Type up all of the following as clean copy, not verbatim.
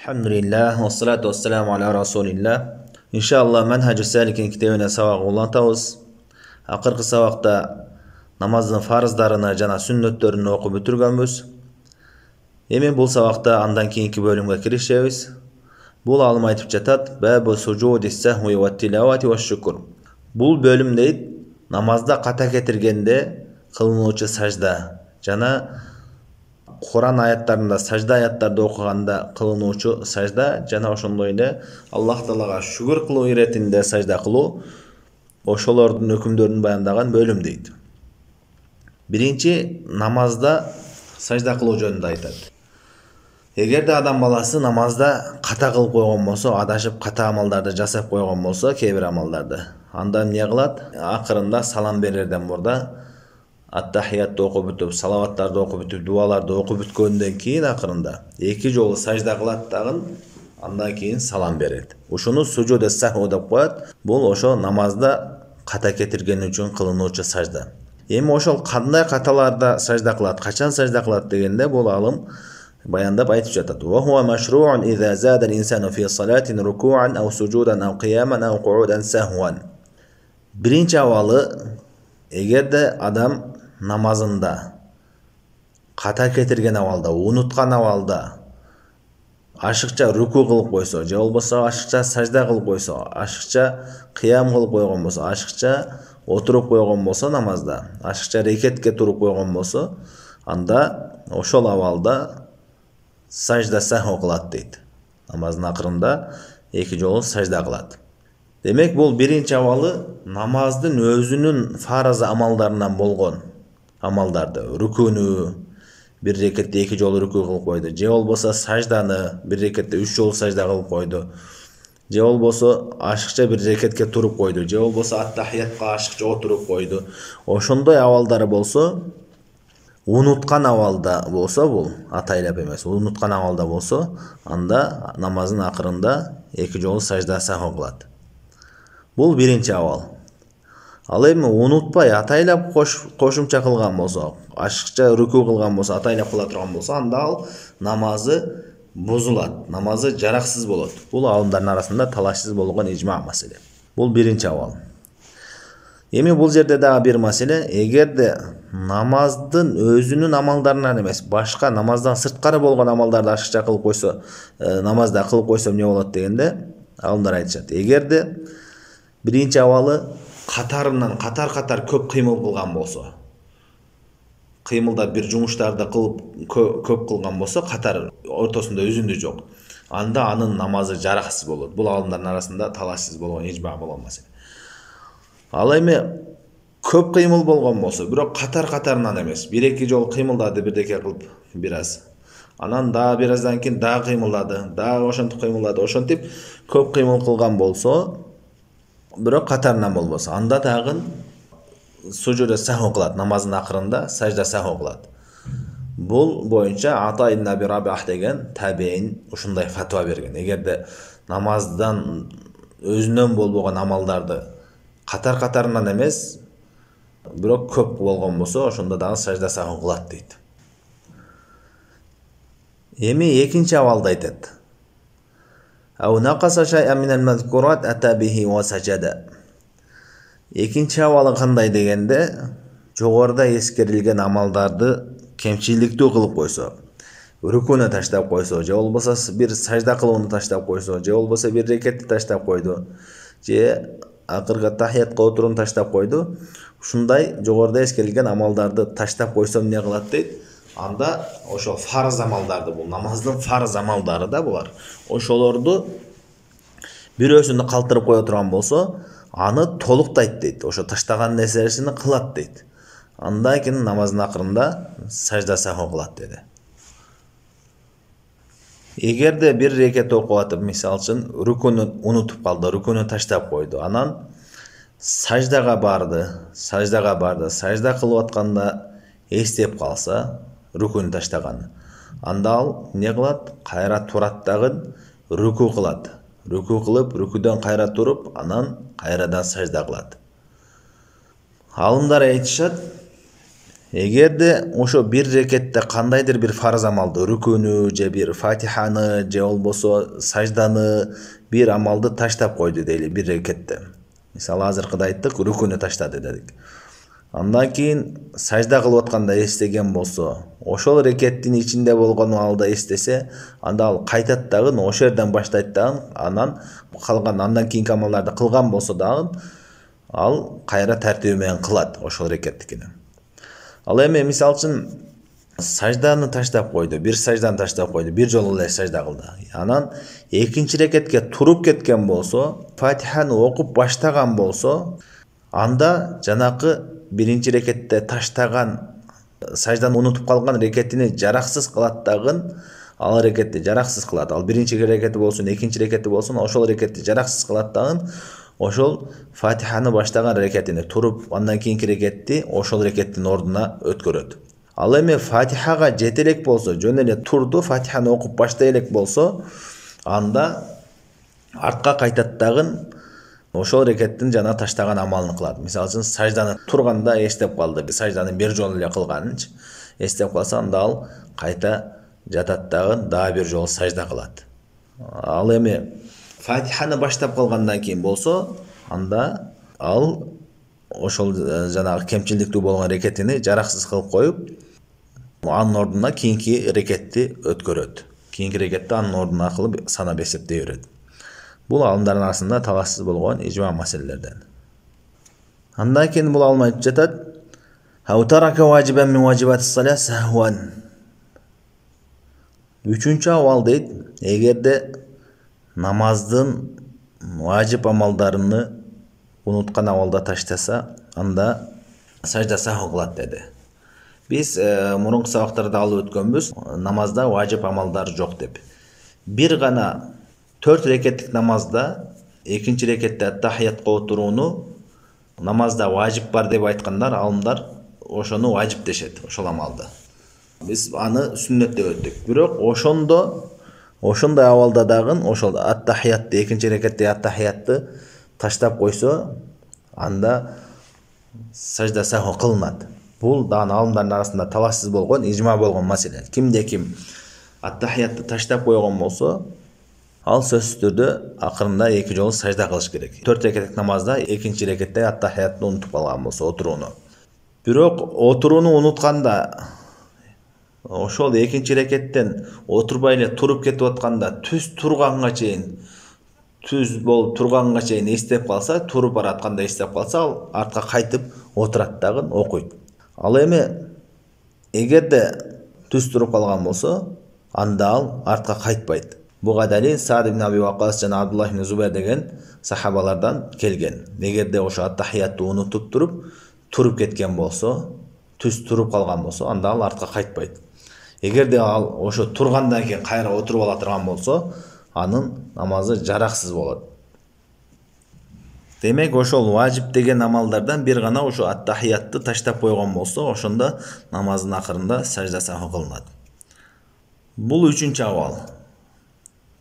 Alhamdulillah, wassalatu wassalamu ala rasulillah. İnşallah Menhacü Salikin kitabına sabak ulantabız. Akırkı sabakta namazın farzlarını jana sünnetlerini okup bitirgenmiz. Emin bul sabakta andan keyinki bölümge kirişemiz. Bul alım aytıp jatat babu sucudi sahwi ve tilavati ve şükür. Bul bölüm deyit namazda kata ketirgende kılınıcı sajda jana Kur'an ayatlarında, sajda ayatlarda okuganda kılınıcı sajda jana oşondoy ele Allah Taalaga şükür kılуу iretinde sajda kılуу oşolordun hükümlerini bayandagan bölüm deydi. Birinci namazda sajda kılуу jönündө aytат. Эгерде адам баласы намазда ката кылып койгон болсо, адашып ката амалдарды жасап койгон болсо, кээ бир амалдарды, анда эмне кылат? Акырында салам берерден мурда ат-тахиятты окуп бүтүп, салаваттарды окуп бүтүп, дуаларды окуп бүткөндөн кийин акырында эки жолу сажда кылат дагы, андан кийин салам берет. Ушуну сужуд эс-сахв деп коет. Бул ошо намазда ката кетирген үчүн кылынуучу сажда. Эми ошол кандай каталарда сажда кылат, качан сажда кылат дегенде бул алым баяндап айтып жатат. Ва хуа машруун иза зада ал-инсану фи салатин рукуан ау сужудан ау қияман ау қуудан сахван. Биринчи абалы, эгерде адам намазында ката кетирген абалда, унуткан абалда ашыкча руку кылып койсо, же болбосо ашыкча сажда кылып койсо, ашыкча кыям кылып койгон болсо, ашыкча отуруп койгон болсо намазда, ашыкча рекетке туруп койгон болсо, анда ошол абалда сажда сахв кылат дейт. Намаздын акырында эки жолу сажда кылат. Демек бул биринчи абалы намаздын өзүнүн фарыз амалдарынан болгон амалдарды, рукуну бир рекетте эки жолу руку кылып койду, же болбосо сажданы бир рекетте 3 жолу сажда кылып койду, же болбосо ашыкча бир рекетке туруп койду, же болбосо ат-тахиятка ашыкча отуруп койду. Ошондой абалдары болсо, унуткан абалда болсо, бул атайлап эмес, унуткан абалда болсо, анда намаздын акырында эки жолу сажда сахв кылат. Бул биринчи абал. Ал эми унутпай атайлап кошумча кылган болсо, ашыкча руку кылган болсо, атайлап кыла турган болсо, анда ал намазы бузулат, намазы жараксыз болот. Бул алымдардын арасында талашсыз болгон ижма маселе. Бул биринчи абал. Эми бул жерде дагы бир маселе, эгерде намаздын өзүнүн амалдарынан эмес, башка намаздан сырткары болгон амалдарды ашыкча кылып койсо, намазда кылып койсо эмне болот дегенде, алымдар айтышат. Эгерде биринчи абалы катарынан катар көп кыймыл кылган болсо, кыймылдап бир жумуштарды кылып көп кылган болсо, катар ортосунда үзүндү жок, анда анын намазы жараксыз болот. Бул алымдардын арасында талашсыз болгон ижма болгон маселе. Ал эми көп кыймыл болгон болсо, бирок катарынан эмес, бир-эки жолу кыймылдады бирдеке кылып бир аз. Анан дагы бир аздан кийин дагы кыймылдады, дагы ошентип кыймылдады, ошентип көп кыймыл кылган болсо, бирок катарынан болбосо, анда дагы сужуд сахв кылат, намаздын акырында сажда сахв кылат. Бул боюнча Ата ибн Аби Рабих деген табейин ушундай фатва берген. Эгерде намаздан өзүнөн болбогон амалдарды катарынан эмес, бирок көп болгон болсо, ошондо дагы сажда сахв кылат дейт. Эми экинчи абалды айтат. Ау нақаса шай'ан минал мазкурат ата бихи ва сажада. Экинчи абалы кандай дегенде, жогоруда эскерилген амалдарды кемчиликтүү кылып койсо, рукуну таштап койсо, же болбосо бир сажда кылууну таштап койсо, же болбосо бир рекетти таштап койду, же акыркы тахиятка отурууну таштап койду, ушундай жогоруда эскерилген амалдарды таштап койсо эмне кылат дейт? Анда ошо фарыз амалдарды, бул намаздын фарыз амалдары да булар. Ошолорду бирөөсүнү калтырып кое турган болсо, аны толуктайт дейт. Ошо таштаган нерсесин кылат дейт. Андан кийин намаздын акырында сажда сахв кылат деди. Эгерде бир рекет окуп атып, мисалы үчүн рукуну унутуп калды, рукуну таштап койду, анан саждага барды, сажда кылып атканда эстеп калса, рукуну таштаган, анда ал эмне кылат? Кайра турат дагы руку кылат. Руку кылып, рукудон кайра туруп, анан кайрадан сажда кылат. Алымдар айтышат, Эгерде ошо бир рекетте кандайдыр бир фарз амалды, рүкүнү же бир фатиханы же болбосо сажданы бир амалды таштап койду дейли бир рекетте. Мисалы азыркыда айттык, рүкүнү таштады дедик. Андан кийин сажда кылып атканда эстеген болсо, ошол рекеттин ичинде болгон алда эстесе, анда ал кайтат дагы, ошол жерден баштайт дагы, анан калган андан кийинки амалдарды кылган болсо дагы ал кайра тартиби менен кылат ошол рекеттикини. Ал эми мисалы үчүн сажданы таштап койду, бир сажданы таштап койду, бир жолу эле сажда кылды. Анан экинчи рекетке туруп кеткен болсо, Фатиханы окуп баштаган болсо, анда жанакы биринчи рекетте таштаган сажданы унутуп калган рекетини жараксыз кылат дагы, ал рекетти жараксыз кылат. Ал биринчи рекети болсун, экинчи рекети болсун, ошол рекетти жараксыз кылат дагы, ошол Фатиханы баштаган рекетини туруп, андан кийинки рекетти ошол рекеттин ордуна өткөрөт. Ал эми Фатихага жете элек болсо, жөн эле турду, Фатиханы окуп баштай элек болсо, анда артка кайтат дагы, ошол рекеттин жана таштаган амалын кылат. Мисалы үчүн сажданы турганда эстеп калды, сажданы бир жолу эле кылганынчы эстеп калса, анда ал кайта жатат дагы бир жолу сажда кылат. Ал эми Фатиханы баштап калгандан кийин болсо, анда ал ошол жанагы кемчиликтүү болгон рекетини жараксыз кылып коюп, анын ордуна кийинки рекетти өткөрөт. Кийинки рекетти анын ордуна кылып санап эсептей берет. Бул алымдардын арасында талашсыз болгон ижма маселелерден. Андан кийин бул алым айтып жатат: "Хаутарака ваджибан мин ваджибатис-салат сахван". Үчүнчү абал дейт, эгерде намаздын важип амалдарыны унуткан абалда таштаса, анда сажда сахв кылат деди. Биз мурунку сабактарда алып өткөнбүз, намазда важип амалдар жок деп. Бир гана 4 рекеттик намазда экинчи рекетте ат-тахиятка отурууну намазда важип бар деп айткандар, алымдар ошону важип дешет, ошол амалды. Биз аны сүннөт деп өттүк. Бирок ошондой абалда дагы ошол ат-тахиятты, экинчи рекетте ат-тахиятты таштап койсо, анда сажда сахв кылынат. Бул дагы алымдардын арасында талашсыз болгон, ижма болгон маселе. Кимде ким ат-тахиятты таштап койгон болсо, ал сөзсүз түрдө акырында 2 жолу сажда кылыш керек. 4 рекеттик намазда экинчи рекетте ат-тахиятты унутуп калган болсо, отурууну. Бирок отурууну унутканда, ошол экинчи рекеттен отурбай эле туруп кетип атканда, түз болуп турганга чейин эстеп калса, туруп баратканда эстеп калса, ал артка кайтып отурат дагы, окуйт. Ал эми эгерде түз туруп калган болсо, анда ал артка кайтпайт. Буга далил Саад ибн Аби Ваккас жана Абдуллах ибн Зубайр деген сахабалардан келген. Эгерде ошо ат-тахиятты унутуп туруп кеткен болсо, түз туруп калган болсо, анда ал артка кайтпайт. Эгерде ал ошо тургандан кийин кайра отуруп ала турган болсо, анын намазы жараксыз болот. Демек, ошол важип деген амалдардан бир гана ошо ат-тахиятты таштап койгон болсо, ошондо намаздын акырында сажда сахв кылынат. Бул 3-чү абал.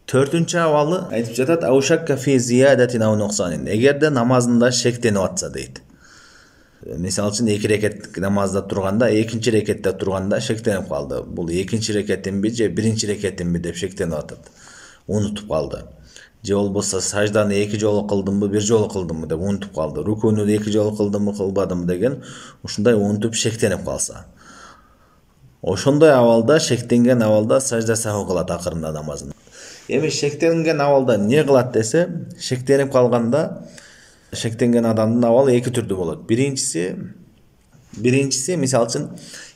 4-чү абалы айтып жатат: "Аушакка фи зиядатин ау нуксанин". Эгерде намазында шектенип атса дейт. Мисалы үчүн 2 рекеттик намазда турганда, экинчи рекетте турганда шектенип калды. Бул экинчи рекетимби же биринчи рекетимби деп шектенип атат. Унутуп калды. Же болбосо сажданы 2 жолу кылдымбы, 1 жолу кылдымбы деп унутуп калды. Рүкүнү 2 жолу кылдымбы, кылбадымбы деген ушундай унутуп шектенип калса. Ошондой абалда, шектенген абалда сажда сахв кылат акырында намазын. Эми шектенген абалда не кылат десе, шектенип калганда шектенген адамдын абалы 2 түрдүү болот. Биринчиси мисалы үчүн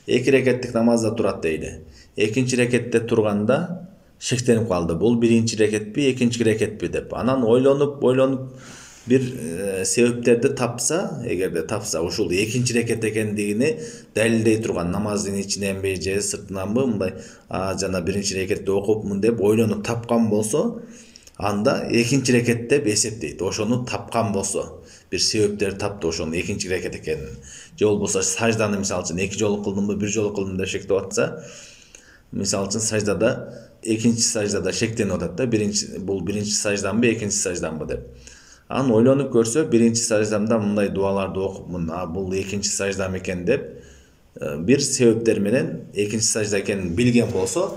2 рекеттик намазда турат дейли. Экинчи рекетте турганда шектенип калды. Бул биринчи рекетпи, экинчи рекетпи деп. Анан ойлонуп бир себептерди тапса, эгерде тапса, ушул экинчи рекет экендигини далилдей турган, намаздын ичиненби же сыртынанбы, мындай жана биринчи рекетти окупмун деп ойлонуп тапкан болсо, анда экинчи рекет деп эсептейт. Ошону тапкан болсо, бир себептер тапты ошонун экинчи рекет экенин. Же болбосо сажданы мисалы үчүн 2 жолу кылдымбы, 1 жолу кылдым деп шектеп атса, мисалы үчүн саждада экинчи саждада шектенип атат да, бул биринчи саждамбы, экинчи саждамбы деп. Анан ойлонуп көрсө, биринчи саждамда мындай дуаларды окупмун, бул экинчи саждам экен деп bir себептер менен экинчи сажда экенин билген болсо,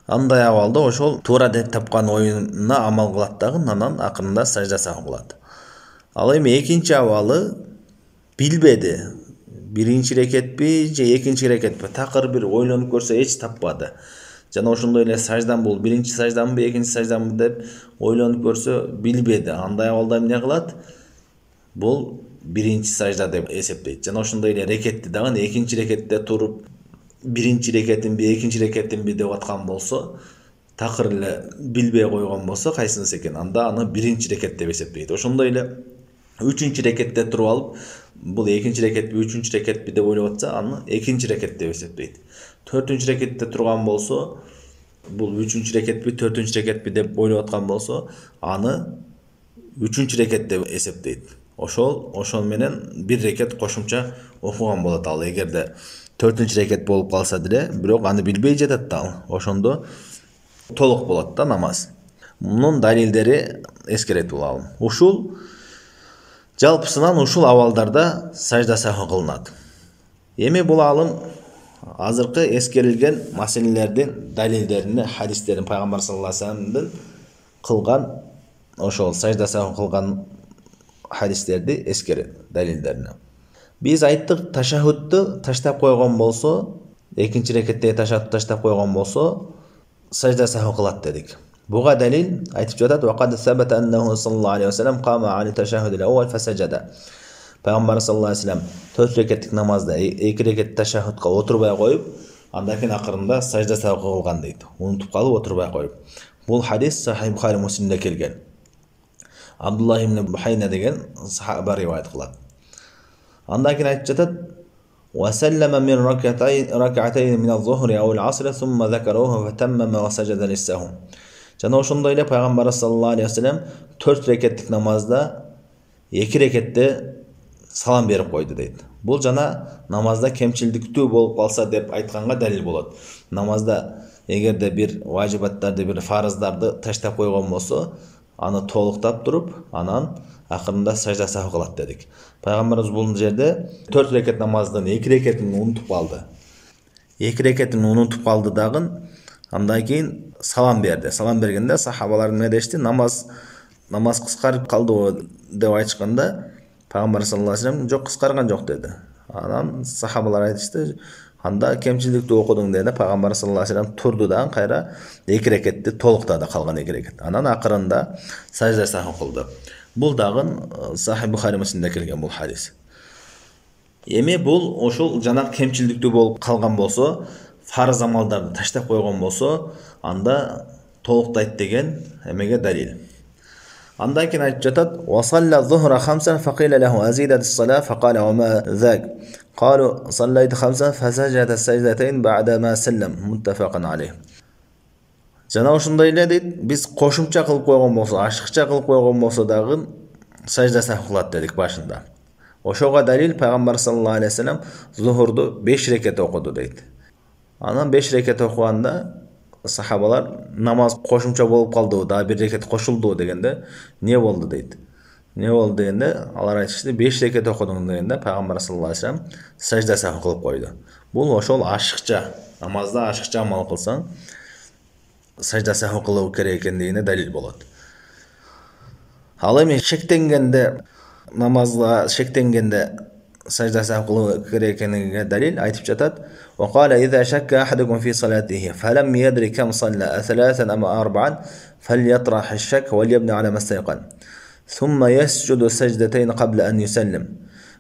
андай абалда ошол туура деп тапкан оюна амал кылат дагы, анан акырында сажда саху кылат. Ал эми экинчи абалы билбеди. Биринчи рекетпи же экинчи рекетпи, такыр бир ойлонуп көрсө эч таппады. Жана ошондой эле саждан бул биринчи сажданбы, экинчи сажданбы деп ойлонуп көрсө билбеди. Андай абалда эмне кылат? Бул биринчи сажда деп эсептейт. Жана ошондой эле рекетти дагы экинчи рекетте туруп биринчи рекетимби, экинчи рекетимби деп аткан болсо, такыр эле билбей койгон болсо кайсынысы экен, анда аны биринчи рекет деп эсептейт. Ошондой эле үчүнчү рекетте туруп алып, бул экинчи рекетпи, үчүнчү рекетпи деп ойлоп атса, аны экинчи рекет деп эсептейт. Төртүнчү рекетте турган болсо, бул үчүнчү рекетпи, төртүнчү рекетпи деп ойлоп аткан болсо, аны үчүнчү рекет деп эсептейт. Ошол менен бир рекет кошумча окуган болот ал. Эгерде төртүнчү рекет болуп калса деле, бирок аны билбей жатат да ал. Ошондо толук болот да намаз. Мунун далилдери эскеретип алалы. Ушул жалпысынан ушул абалдарда сажда саху кылынат. Эми бул алым азыркы эскерилген маселелердин далилдерин, хадистерин, пайгамбар саллаллаху алейхи вассаламдын кылган ошол сажда саху кылган хадистерди эскерет, далилдерине. Биз айттык, ташаххудду таштап койгон болсо, экинчи рекетте ташаххудду таштап койгон болсо, сажда саху кылат дедик. Буга далил айтып жатат: "Вақад сабата аннаху саллаллаху алейхи вассалам қама ани ташаххуд ал-аввал фасажада." Пайгамбар саллаллаху алейхи вассалам 4 рекеттик намазда 2 рекет ташаххудка отурбай коюп, андан кийин акырында сажда саху кылган дейт. Унутуп калып отурбай коюп. Бул хадис Сахих Бухари Муслимде келген. Абдуллах ибн Бухайна деген сахаба риваят кылат. Андан кийин айтып жатат: "Васаллама мин рак'атайн мин az-zuhri aw al-'asr, thumma dhakarahu fatammama wa sajada lis-sahw." Жана ошондой эле пайгамбар саллаллаху алейхи вассалам 4 рекеттик намазда 2 рекетте салам берип койду дейт. Бул жана намазда кемчилдиктүү болуп калса деп айтканга далил болот. Намазда эгерде бир важибаттарды, бир фарыздарды таштап койгон болсо, аны толуктап туруп, анан акырында сажда саху кылат дедик. Пайгамбарыбыз бул жерде 4 рекет намаздын 2 рекетин унутуп калды. 2 рекетин унутуп калды дагы, андан кийин салам берди. Салам бергенде сахабалар эмне дешти? Намаз кыскарып калдыбы деп айтышканда, пайгамбар саллаллаху алейхи вассалам жок, кыскарган жок деди. Анан сахабалар айтышты: "Анда кемчилдиктүү окудуң" деди. Пайгамбар саллаллаху алейхи вассалам турду да кайра 2 рекетти толуктады, калган 2 рекет. Анан акырында сажда саху кылды. Бул дагы Сахих Бухари Муслимде келген бул хадис. Эми бул ошол жана кемчилдиктүү болуп калган болсо, фарыз амалдарды таштап койгон болсо, анда толуктайт деген эмеге далил. Андан кийин айтып жатат: "Васалла зухра хамсан фaqila lahu azidat as-salat faqala wa ma dhak." Qalu sallaytu khamsan fasajada sajdatayn ba'da ma sallam. Muttafaqan alayh. Жана ошондой эле дейт, биз кошумча кылып койгон болсо, ашыкча кылып койгон болсо дагы сажда саху кылат дедик башында. Ошого далил пайгамбар саллаллаху алейхи вассалам зухурду 5 рекет окуду дейт. Анан 5 рекет окуганда сахабалар намаз кошумча болуп калдыбы, дагы 1 рекет кошулду дегенде, "Не болду?" дейт. Не болду дегенде, алар айтышты: "5 рекет окудуң" дегенде, пайгамбар саллаллаху алейхи вассалам сажда саху кылып койду. Бул ошол ашыкча, намазда ашыкча амал кылсаң, сажда саху кылуу керек экендигине далил болот. Ал эми шектенгенде, намазга шектенгенде сажда саху кылуу керек экенигине далил айтып жатат: "وقال إذا شك أحدكم في صلاته فلم يدري كم صلى ثلاثا أم أربعا فليطرح الشك وليبني على ما استيقن ثم يسجد سجدتين قبل أن يسلم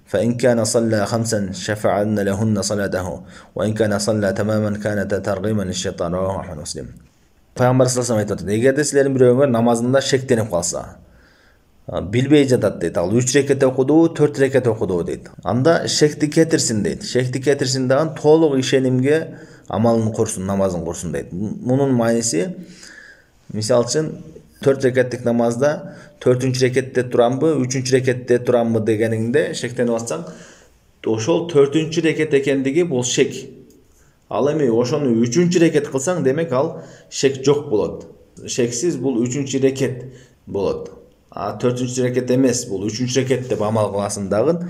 فإن كان صلى خمسا شفعن لهن صلاته وإن كان صلى تماما كانت ترغيما للشيطان." رواه أحمد مسلم. Пайгамбар саллаллаху алейхи вассалам айтты: "Эгерде силердин бирөөңөр намазында шектенип калса, билбей жатат" дейт. Ал 3 рекет окудубу, 4 рекет окудубу дейт. Анда шекти кетирсин дейт. Шекти кетирсин дагы толук ишенимге амалын курсун, намазын курсун дейт. Мунун мааниси, мисал үчүн 4 рекеттик намазда 4-үнчү рекетте турамбы, 3-үнчү рекетте турамбы дегениңде шектенип атсаң, ошол 4-үнчү рекет экендиги бул шек. Ал эми ошону 3-үнчү рекет кылсаң, демек ал шек жок болот. Шексиз бул 3-үнчү рекет болот. 4-үнчү рекет эмес, бул 3-үнчү рекет деп амал кыласың дагы,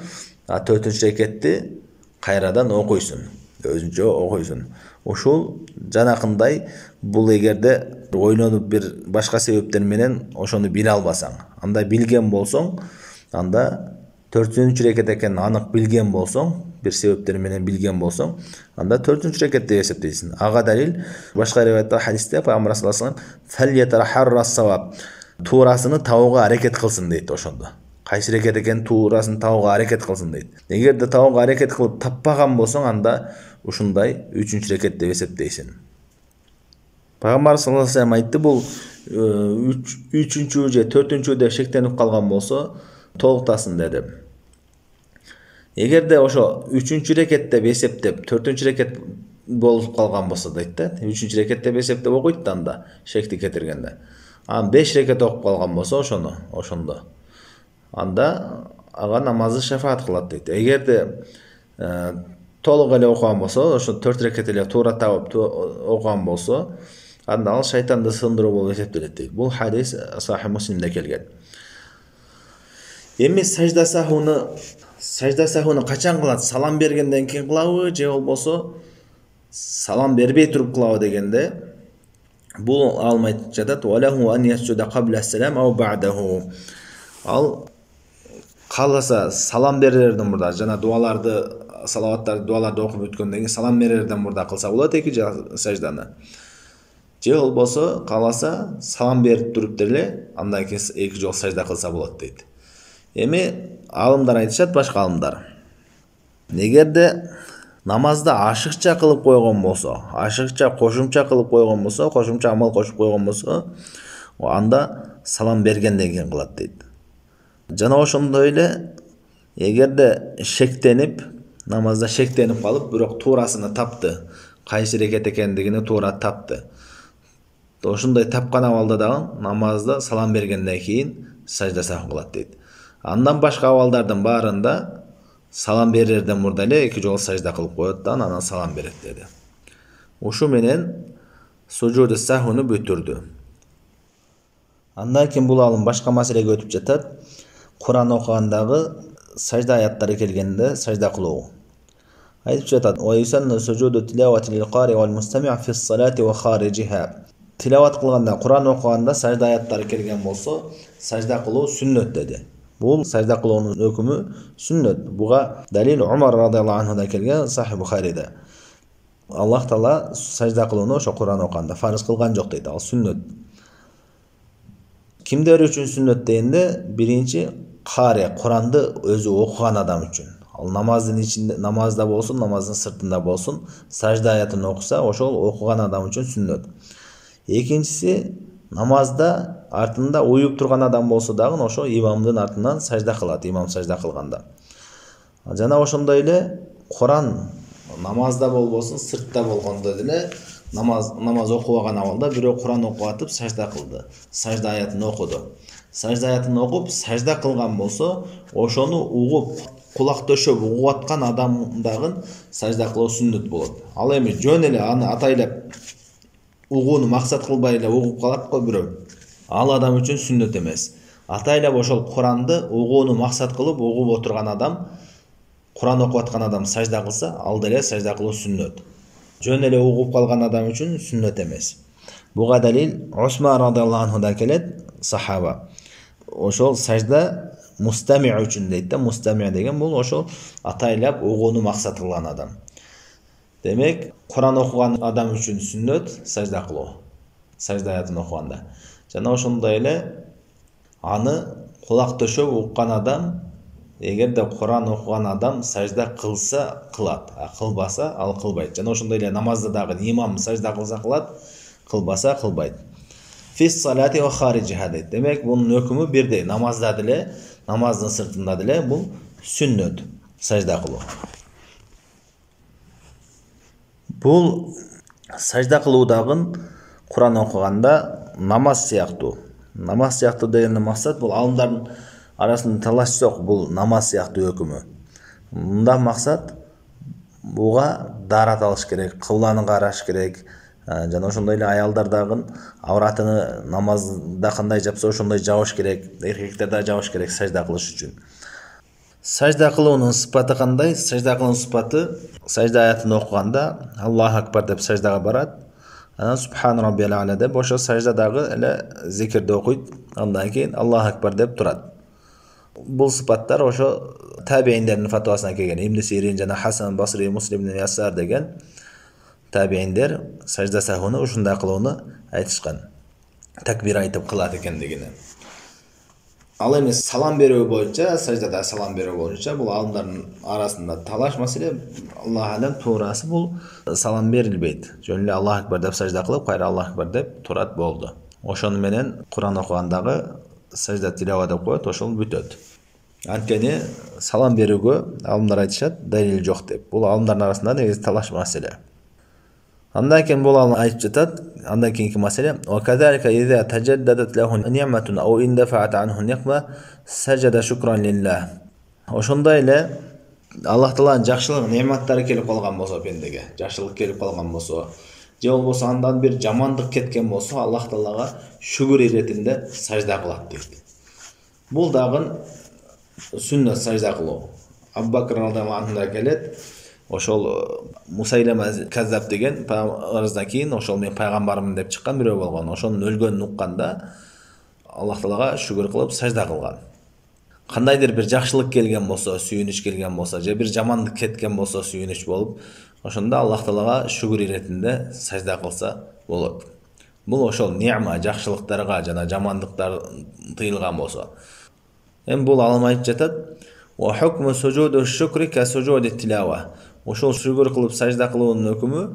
4-үнчү рекетти кайрадан окуйсуң. өзүнчө окуйсуң. Ушул жанакындай бул эгерде ойлонуп бир башка себептер менен ошону биле албасаң, анда билген болсоң, анда 4-чү рекет экенин анык билген болсоң, бир себептер менен билген болсоң, анда 4-чү рекет деп эсептейсиң. Ага далил башка риwayatта хадисте Пайгамбар саллаллаху алейхи ва саллям туурасыны табууга аракет кылсын дейт ошондо. Кайсы рекет экенин туурасын табууга аракет кылсын дейт. Эгерде табууга аракет кылып таппаган болсоң, анда ушундай 3-чү рекет деп эсептейсиң. Пайгамбар саллаллаху алейхи ва саллям айтты, бул 3-чү же 4-чү деп шектенип калган болсо, толуктасын деди. Эгерде ошо 3-чү рекет деп эсептеп, 4-чү рекет болуп калган болсо дейт да, 3-чү рекет деп эсептеп окуйт да анда шекти кетиргенде. 5 рекет окуп калган болсо ошондо анда ага намазы шафаат кылат дейт. Эгерде толук эле окуган болсо, ошо 4 рекет эле туура табып окуган болсо, анда ал шайтанды сындыруу болуп эсептелет дейт. Бул хадис Сахih Муслимде келген. Эми сажда сахуну качан кылат? Салам бергенден кийин кылабы же болбосо салам бербей туруп кылабы дегенде, бул алмайт жатат. Валаху ан ясжуда кабла салам ау ба'даху. Ал кааласа салам берерден мурда, жана дуаларды, салаваттарды, дуаларды окуп өткөндөн кийин салам берерден мурда кылса болот эки сажданы. Же болбосо кааласа салам берип туруп деле андан кийин эки жолу сажда кылса болот дейт. Эми алымдар айтышат, башка алымдар. Эгерде намазда ашыкча кылып койгон болсо, ашыкча кошумча кылып койгон болсо, кошумча амал кошуп койгон болсо, анда салам бергенден кийин кылат дейт. Жана ошондой эле эгерде шектенип, намазда шектенип калып, бирок туурасыны тапты, кайсы рекет экендигини туура тапты. Ошондой тапкан абалда дагы намазда салам бергенден кийин сажда саху кылат дейт. Андан башка абалдардын баарында салам берерден мурда эле эки жолу сажда кылып коет да, анан салам берет деди. Ушу менен сужуду сахуну бүтүрдү. Андан кийин бул алым башка маселеге өтүп жатат. Куран окугандагы сажда аяттары келгенде сажда кылуу. Айтып жатат: "Ва юсанну сужуду тилавати лил қари вал мустами' фи ссалати ва харижиха." Тилават кылганда, Куран окуганда сажда аяттары келген болсо, сажда кылуу сүннөт деди. Бул сажда кылуунун өкүмү сүннөт. Буга далил Умар радыйаллаху анхудан келген Сахih Бухарида. Аллах Таала сажда кылууну ошо Куран окуганда фарыз кылган жок дейт, ал сүннөт. Кимдер үчүн сүннөт дегенде, биринчи кари, Куранды өзү окуган адам үчүн. Ал намаздын ичинде, намазда болсун, намаздын сыртында болсун, сажда аятын окуса, ошол окуган адам үчүн сүннөт. Экинчиси, намазда артында уюп турган адам болсо дагы ошо имамдын артынан сажда кылат, имам сажда кылганда. Жана ошондой эле Куран намазда болбосун, сыртта болгондо деле намаз окубаган абалда бирөө Куран окуп атып сажда кылды. Сажда аятын окуду. Сажда аятын окуп сажда кылган болсо, ошону угуп, кулак төшөп угуп аткан адамдагы сажда кылуу сүннөт болот. Ал эми жөн эле аны атайлап угууну максат кылбай эле угуп калат го бирөө. Ал адам үчүн сүннөт эмес. Атайлап ошол Куранды угууну максат кылып угуп отурган адам, Куран окуп аткан адам сажда кылса, ал деле сажда кылуу сүннөт. Жөн эле угуп калган адам үчүн сүннөт эмес. Буга далил Усман радыйаллаху анхудан келет, сахаба. Ошол сажда мустами' үчүн дейт да, мустами' деген бул ошол атайлап угууну максат кылган адам. Демек, Куран окуган адам үчүн сүннөт сажда кылуу. Сажда аятын окуганда. Жана ошондой эле аны кулак төшөп уккан адам, эгерде Куран окуган адам сажда кылса кылат, а кылбаса ал кылбайт. Жана ошондой эле намазда дагы имам сажда кылса кылат, кылбаса кылбайт. Фис салати ва харижиха дейт. Демек, бунун өкүмү бирдей. Намазда деле, намаздын сыртында деле бул сүннөт сажда кылуу. Бул сажда кылуудагы Куран окуганда намаз сыяктуу. Намаз сыяктуу дегенден максат бул алымдардын арасында талаш жок, бул намаз сыяктуу өкүмү. Мында максат буга дарат алыш керек, кыбланы караш керек. Жана ошондой эле аялдардагы авратыны намазда кандай жапса ошондой жабыш керек, эркектер да жабыш керек сажда кылыш үчүн. Sajda kılığının sıfatı kандай? Sajda kılığının sıfatı sajda ayetini okuganda Allahu Akbar dep sajdaga barat. Ana Subhan Rabbiyal A'la dep oşo sajdadagı ele zikirde okuyt. Ondan keyin Allahu Akbar dep turat. Bu sıfatlar oşo tabiinlerin fatvasına kelgen. İbn Sirin jana Hasan Basri, Muslim ibn Yassar degen tabiinler sajda sahwini uşunday kılığını aytышкан. Takbir aytıp kılat ekendigini. Al emes salam berүү boyunca, sajdada salam berүү boyunca bul alımların arasında talaş mesele. Allah alem toğrası bul salam berilbeyt. Jönlü Allahu Ekber dep sajda kılıp kayra Allahu Ekber dep turat boldu. Oşonu menen Kur'an okugandagı sajda tilawat edip koyot, oşol bütöt. Antkeni salam berүүgө alımlar aytышат, dalil jok dep. Bul alımların arasında negизи talaş mesele. Andan keyin bul alım aytıp jatat. Andan keyinki mesele وكذلك إذا تجددت له نعمة أو اندفعت عنه نقمة سجد شكرا لله. Oşonda ile Allah Taala'nın jakşılık nimetlari kelip kalgan bolsa pendege, jakşılık kelip kalgan bolsa, je bolboso andan bir jamandyk ketken bolsa Allah Taala'ga şükür iretinde sajda kılat deydi. Bul dagın sünnet sajda kılуу. Abu Bakr radhiyallahu anhu'dan kelet. Oşol Musaylama Kazzab degen peygamberden keyin oşol men peygamberimин dep çykkan birөө bolgon. Oşonun ölgөнүн ukkanda Allah Taala'ga şükür kılıp sajda kılgan. Kandaydır bir jakşılık kelgen bolsa, sүйүнүч kelgen bolsa, je bir jamandyk ketken bolsa sүйүнүч bolup, oşonda Allah Taala'ga şükür iretinde sajda kılsa bolot. Bul oşol ni'ma jakşılıktарга жана jamandyктар tıyılgan bolsa. Hem bul alım ayıp jatat. Wa hukmu sujudu şükri ka sujudi tilawa. Oşol şükür kılıp sajda kılуунун hökümü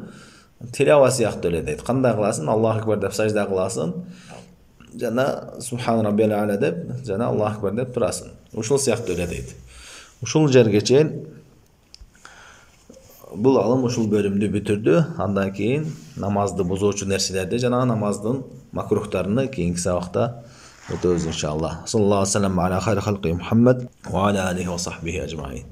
tilawa siyahtı öyle deydi. Kандай kılasın? Allahu Ekber dep sajda kılasın. Jana Subhan Rabbiyal A'la dep, jana Allahu Ekber dep turasın. Oşol siyahtı öyle deydi. Oşol jerge çeyin bul alım oşol bölümdü bütürdü. Andan keyin namazды bozuucu nerselerde jana namazdın makruhlarını keyinki sabakta ötөbüz inşallah. Sallallahu aleyhi ve sellem ala hayri halqi Muhammed ve ala alihi ve sahbihi ecmaîn.